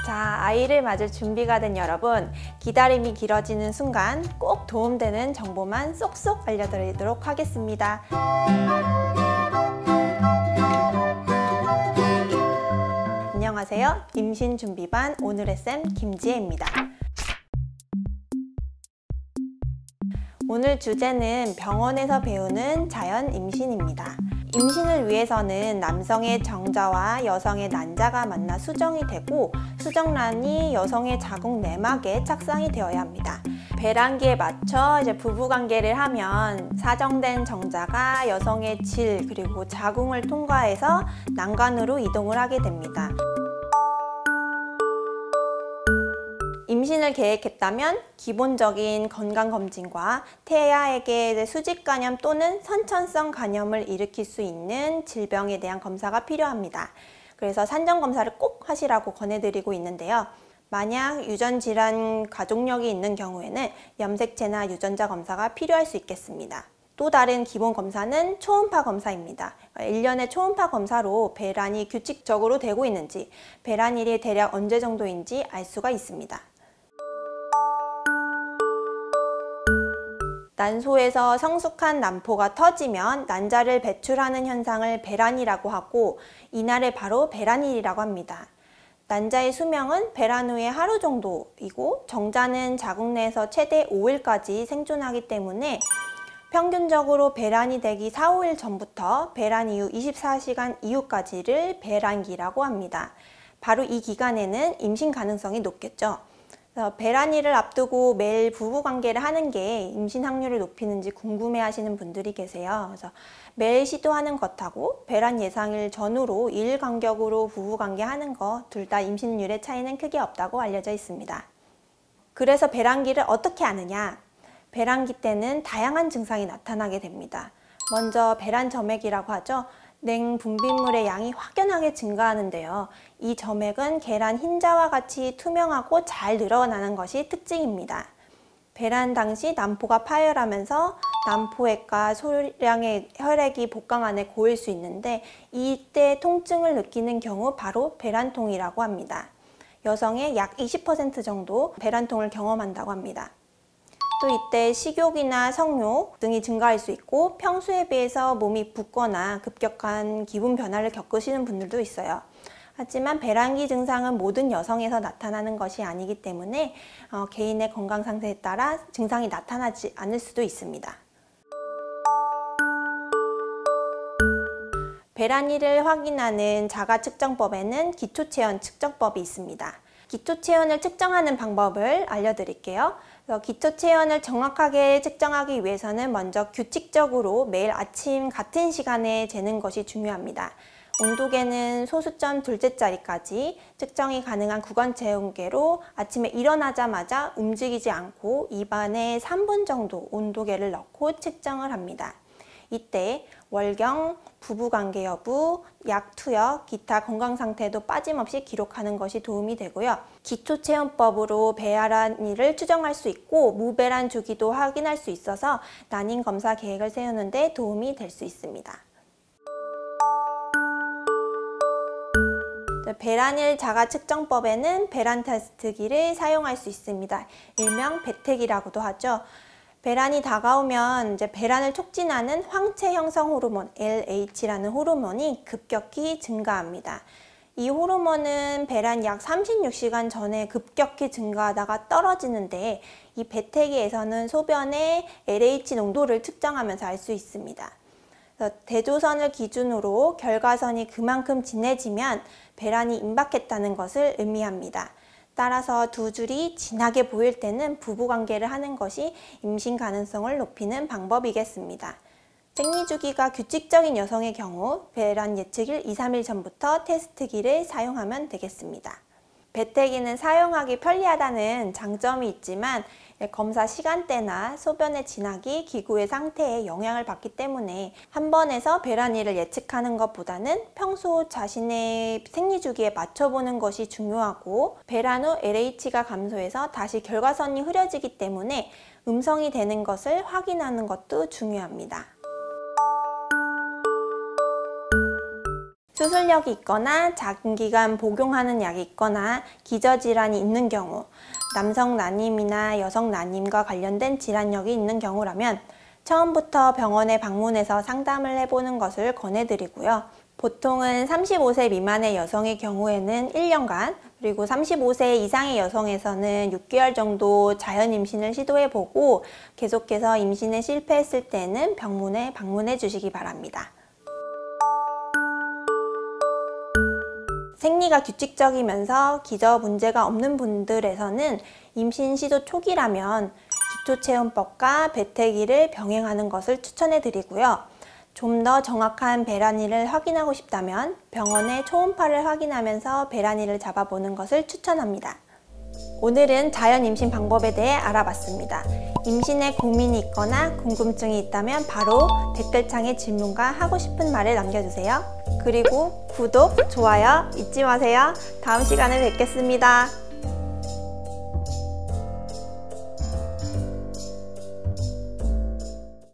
자, 아이를 맞을 준비가 된 여러분, 기다림이 길어지는 순간 꼭 도움되는 정보만 쏙쏙 알려드리도록 하겠습니다. 안녕하세요. 임신준비반 오늘의 쌤 김지혜입니다. 오늘 주제는 병원에서 배우는 자연 임신입니다. 임신을 위해서는 남성의 정자와 여성의 난자가 만나 수정이 되고 수정란이 여성의 자궁 내막에 착상이 되어야 합니다. 배란기에 맞춰 부부관계를 하면 사정된 정자가 여성의 질 그리고 자궁을 통과해서 난관으로 이동을 하게 됩니다. 임신을 계획했다면 기본적인 건강검진과 태아에게 수직간염 또는 선천성 간염을 일으킬 수 있는 질병에 대한 검사가 필요합니다. 그래서 산정검사를 꼭 하시라고 권해드리고 있는데요. 만약 유전질환 가족력이 있는 경우에는 염색체나 유전자 검사가 필요할 수 있겠습니다. 또 다른 기본 검사는 초음파 검사입니다. 1년의 초음파 검사로 배란이 규칙적으로 되고 있는지, 배란일이 대략 언제 정도인지 알 수가 있습니다. 난소에서 성숙한 난포가 터지면 난자를 배출하는 현상을 배란이라고 하고 이날을 바로 배란일이라고 합니다. 난자의 수명은 배란 후에 하루 정도이고 정자는 자궁 내에서 최대 5일까지 생존하기 때문에 평균적으로 배란이 되기 4, 5일 전부터 배란 이후 24시간 이후까지를 배란기라고 합니다. 바로 이 기간에는 임신 가능성이 높겠죠. 배란일을 앞두고 매일 부부관계를 하는 게 임신 확률을 높이는지 궁금해하시는 분들이 계세요. 그래서 매일 시도하는 것하고 배란 예상일 전후로 2일 간격으로 부부관계하는 거 둘 다 임신율의 차이는 크게 없다고 알려져 있습니다. 그래서 배란기를 어떻게 아느냐? 배란기 때는 다양한 증상이 나타나게 됩니다. 먼저 배란 점액이라고 하죠. 냉분비물의 양이 확연하게 증가하는데요. 이 점액은 계란 흰자와 같이 투명하고 잘 늘어나는 것이 특징입니다. 배란 당시 난포가 파열하면서 난포액과 소량의 혈액이 복강 안에 고일 수 있는데 이때 통증을 느끼는 경우 바로 배란통이라고 합니다. 여성의 약 20% 정도 배란통을 경험한다고 합니다. 또 이때 식욕이나 성욕 등이 증가할 수 있고 평소에 비해서 몸이 붓거나 급격한 기분 변화를 겪으시는 분들도 있어요. 하지만 배란기 증상은 모든 여성에서 나타나는 것이 아니기 때문에 개인의 건강 상태에 따라 증상이 나타나지 않을 수도 있습니다. 배란일을 확인하는 자가 측정법에는 기초체온 측정법이 있습니다. 기초체온을 측정하는 방법을 알려드릴게요. 기초체온을 정확하게 측정하기 위해서는 먼저 규칙적으로 매일 아침 같은 시간에 재는 것이 중요합니다. 온도계는 소수점 둘째 자리까지 측정이 가능한 구간체온계로 아침에 일어나자마자 움직이지 않고 입안에 3분 정도 온도계를 넣고 측정을 합니다. 이때 월경, 부부관계 여부, 약 투여, 기타 건강상태도 빠짐없이 기록하는 것이 도움이 되고요. 기초체온법으로 배란일을 추정할 수 있고 무배란 주기도 확인할 수 있어서 난임 검사 계획을 세우는 데 도움이 될 수 있습니다. 배란일 자가 측정법에는 배란 테스트기를 사용할 수 있습니다. 일명 배택이라고도 하죠. 배란이 다가오면 배란을 촉진하는 황체 형성 호르몬 LH라는 호르몬이 급격히 증가합니다. 이 호르몬은 배란 약 36시간 전에 급격히 증가하다가 떨어지는데 이 배태기에서는 소변의 LH 농도를 측정하면서 알 수 있습니다. 대조선을 기준으로 결과선이 그만큼 진해지면 배란이 임박했다는 것을 의미합니다. 따라서 두 줄이 진하게 보일 때는 부부관계를 하는 것이 임신 가능성을 높이는 방법이겠습니다. 생리주기가 규칙적인 여성의 경우 배란 예측일 2, 3일 전부터 테스트기를 사용하면 되겠습니다. 배태기는 사용하기 편리하다는 장점이 있지만 검사 시간대나 소변의 진하기, 기구의 상태에 영향을 받기 때문에 한 번에서 배란일을 예측하는 것보다는 평소 자신의 생리주기에 맞춰보는 것이 중요하고 배란 후 LH가 감소해서 다시 결과선이 흐려지기 때문에 음성이 되는 것을 확인하는 것도 중요합니다. 수술력이 있거나 장기간 복용하는 약이 있거나 기저질환이 있는 경우, 남성 난임이나 여성 난임과 관련된 질환력이 있는 경우라면 처음부터 병원에 방문해서 상담을 해보는 것을 권해드리고요. 보통은 35세 미만의 여성의 경우에는 1년간, 그리고 35세 이상의 여성에서는 6개월 정도 자연 임신을 시도해보고 계속해서 임신에 실패했을 때는 병문에 방문해 주시기 바랍니다. 생리가 규칙적이면서 기저 문제가 없는 분들에서는 임신 시도 초기라면 기초체온법과 배태기를 병행하는 것을 추천해 드리고요. 좀 더 정확한 배란일을 확인하고 싶다면 병원의 초음파를 확인하면서 배란일을 잡아보는 것을 추천합니다. 오늘은 자연 임신 방법에 대해 알아봤습니다. 임신에 고민이 있거나 궁금증이 있다면 바로 댓글창에 질문과 하고 싶은 말을 남겨주세요. 그리고 구독, 좋아요 잊지 마세요. 다음 시간에 뵙겠습니다.